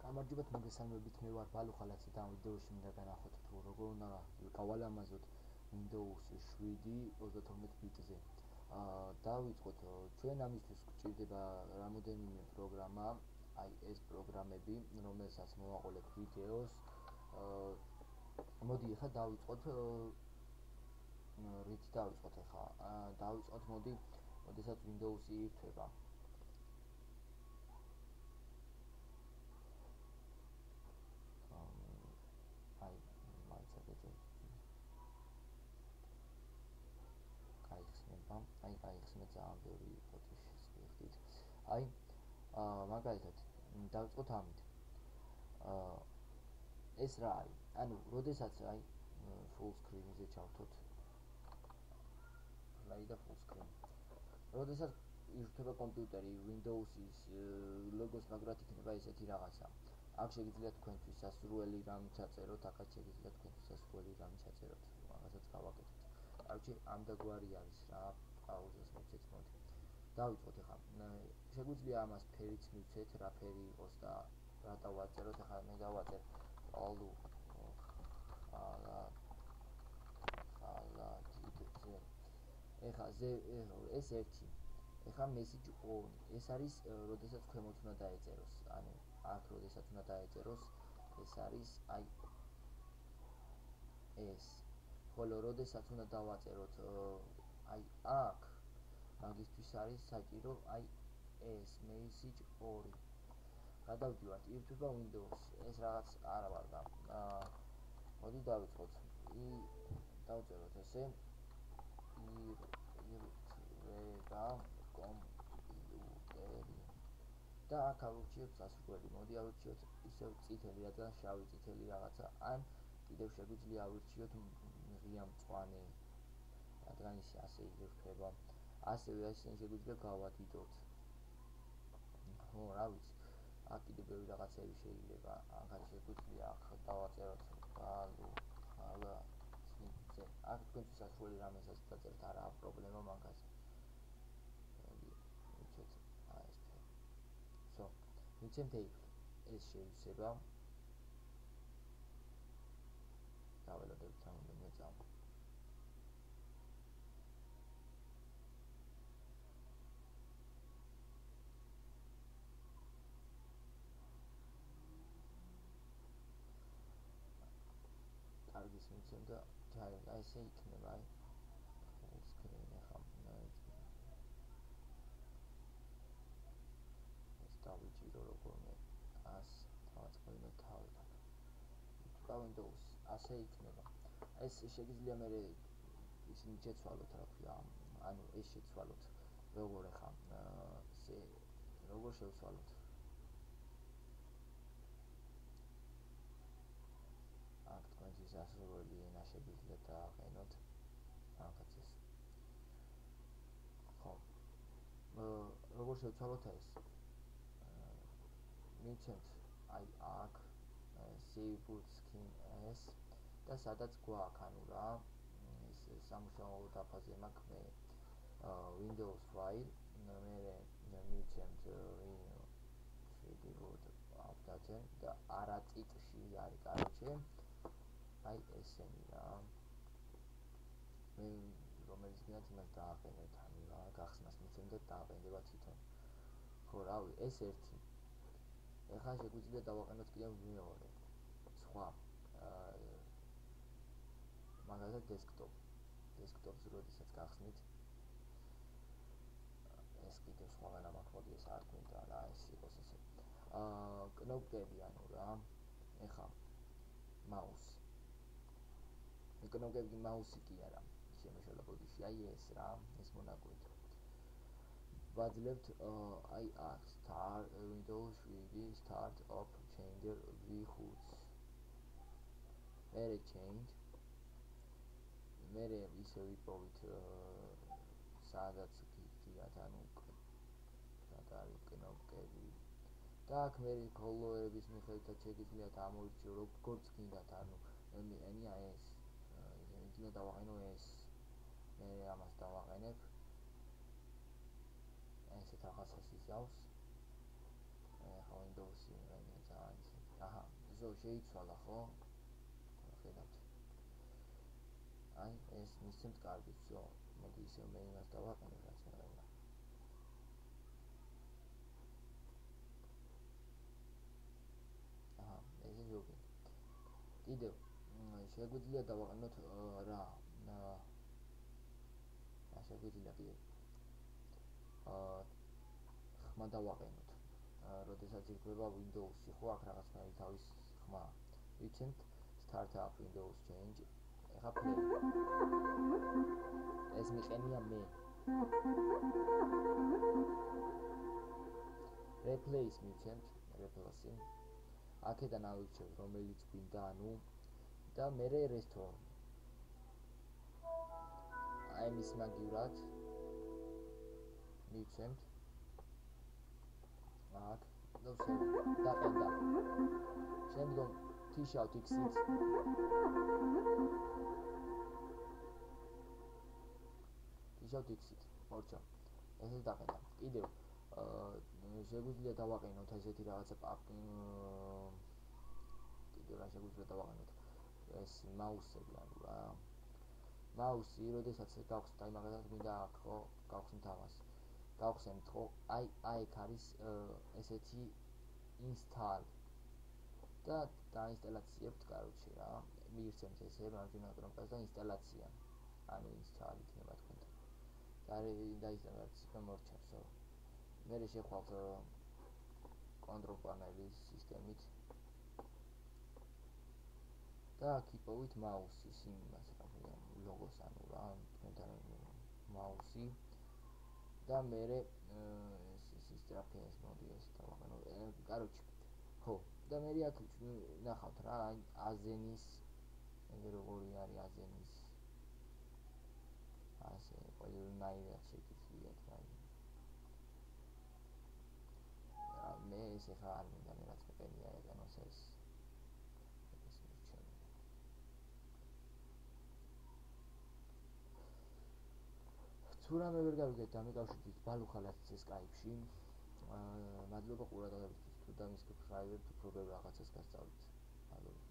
გამარჯობათ, მოგესალმებით, მე ვარ ბალუ ხალათი და ამ ვიდეოში მინდა განახოთ თუ როგორ უნდა გავალამაზოთ Windows 7 32 ბიტზე. დავიწყოთ. ჩვენ ამისთვის გვჭირდება რამოდენიმე პროგრამა, აი ეს პროგრამები, რომელსაც მოვაყოლებ ვიდეოს. მოდი ახლა დავიწყოთ. რით დავიწყოთ ახლა? დავიწყოთ, მოდი, როდესაც Windows-ი ირთვება. აი, მაინც გაიხსნება. აი, გაიხსნა ძალიან ბევრი ფოტოშიც ვიხდით. აი, მაგალითად, დავიწყოთ ამით. ეს რა არის? ანუ, როდესაც აი full screen-ზე ჩავთოთ. play და full screen. როდესაც ირთვება კომპიუტერი, Windows-ის ლოგოს მაგრად იქნება ესეთი რაღაცა. აქ შეგიძლიათ თქვენთვის სასურველი რამ ჩაწეროთ, აქაც შეგიძლიათ თქვენთვის სასურველი რამ ჩაწეროთ, მაგასაც გავაკეთოთ. კარგი, ამდაგვარი არის რა, პაუზას მივცეთ, მოდი. დავიწყოთ ახლა. შეგვიძლია ამას ფერიც მივცეთ, რა ფერი იყოს და რა დავაწეროთ. ახლა მე დავაწერ ალუ ხალათზე. ახლა ეს ერთი. ახლა message on. ეს არის, როდესაც ქვემოთ უნდა დაეწეროს. ანუ აქ როდესაც უნდა დაეწეროს, ეს არის აი ეს. ხოლო როდესაც უნდა დავაწეროთ აი აქ, მაგისთვის არის საჭირო აი ეს message 2. გადავდივართ, ირთვება Windows. ეს რაღაც არა ვარ და მოდი დავიწყოთ. დავწეროთ ესე. ირთვება კომპიუტერი. და აქ ავირჩიოთ სასურველი. მოდი ავირჩიოთ ისევ წითელი, რადგან შავი წითელი რაღაცა, ან კიდევ შეგვიძლია ავირჩიოთ ღია მწვანე, რადგან ის ასე ირთვება. ასევე ასე შეგვიძლია გავადიდოთ. ხო, რა ვიცი. აქ კიდევ ბევრი რაღაცები შეიძლება. აქ შეგვიძლია აქ დავაწეროთ ბალუ ხალათზე. აქ თქვენთვის სასურველი რამესაც დაწერთ, არაა პრობლემა მაგაზე. მოდი ვუჩვენთ აი ეს ფერი. So, მივცემთ ეიფლი. ეს შეიძლება. დაველოდებით რამოდენიმე წამი. კარგი, მივცემ და აი ესე იქნება, აი. full screen ახლა დავიჭირო როგორმე ას დავაწყობინო თავი აქ. ითქვა Windows ასე იქნება. ეს შეგიძლია მე ისინი შეცვალოთ, რა ქვია, ანუ ეს შეცვალოთ. როგორ ახლა როგორ შევცვალოთ? აქ თქვენთვის სასურველი ენა შეგიძლიათ დააყენოთ. აქაც ეს. ხო. როგორ შევცვალოთ ეს? მივცემთ აი აქ save boot skin s და სადაც გვაქვს, ანუ რა, ეს სამუშაო დაფაზე მაქვს მე Windows file, მე მივცემთ შეგიძლიათ update და არა წიტში არის, კაროჩე, აი ესენი რა. მე რომელიც გინდათ იმას დააყენეთ, ანუ რა, გახსნას მივცემ და დააყენდება თვითონ. ხო, რავი, ეს ერთი. ახლა შეგვიძლია დავაყენოთ კიდევ მეორე. სხვა მაგალითად desktop-ზე როდესაც გახსნით, ეს კიდევ სხვაგან მაქვს, მოდი ეს არ გვინდა რა, ეს იყოს ესე. კნოპკები, ანუ რა, ახლა მაუსი. კნოპკები მაუსი კი არა, შემოშალა ბოდიში, აი ეს რა, ეს მონაკვეთი. ვაძლევთ აი აქ start Windows 7 start up changer vHoods. მერე change. მერე ისე ვიპოვით სადაც გიგდიათ, ანუ რა არის კნოპკები. და აქ მერე კოლორების მიხედვითაც შეგიძლიათ ამოირჩიო როგორც გინდათ, ანუ ენია ეს. შეიძლება დავაყენო ეს. მე ამას დავაყენებ. ესეთ რაღაცას იზავს. ახლა Windows-ი ძალიან ზო შეიცვალა ხო? ხედავთ. აი ეს მისცემთ კარგით ზო. მოდი ისევ მე იმას დავაყენებ რაც მე ვეღარ. აჰა, ეს ზოგი. კიდევ შეგვიძლია დავაყენოთ რა შეგვიძლია კიდევ ხმა დავაყენოთ. როდესაც ირკვევა Windows-ი ხო აქ რაღაცნაირი თავის ხმა. ვიცით startup Windows change. ეხა play. ეს მიყენია მე. replace მივცემთ, replace. აქედან ავირჩევთ რომელიც გვინდა, ანუ და მერე restore. აი მის მაგივრად მივცემთ. აქ დაყენდა. შემდგომ t-shirt x-ით მორჩა. ესე დაყენდა. კიდევ შეგვიძლია დავაყენოთ ესეთი რაღაცა კიდევ რა შეგვიძლია დავაყენოთ ეს მაუსები ანუ რა მაუსი როდესაც გავხსნით აი მაგალითად მინდა აქ ხო გავხსნით ამას გავხსენთ ხო აი აქ არის ესეთი install და დაინსტალაციებთ კაროჩე რა მიირჩევთ ესე მარჯვენა კნოპკას და ინსტალაცია ანუ install იქნება თქვენთან და დაინსტალაცია მორჩავსო მე შეხვალთ control panel-ის სისტემით და აქ იპოვით მაუსის იმას რა ქვია ლოგოს ანუ რა თქვენთან მაუსი და მე ეს სტრაფი ეს მოდი ეს დავაყენო კაროჩე ხო და მე აქ ნახავთ რა აი აზენის ეგ როგორი არის აზენის ასე ყველანაირად შეგიძლიათ რა მე ეს ხა არ მინდა მე რაც მეყენია ეგანოს ეს მირჩევი თუ რამე ვერ გავიგეთ დამიკავშირდით ბალუხალაც Skype-ში მადლობა ყურადღებისთვის თუ დამისგებთ ხაიბებთ უფრო ბევრ რაღაცას გასწავლით მადლობა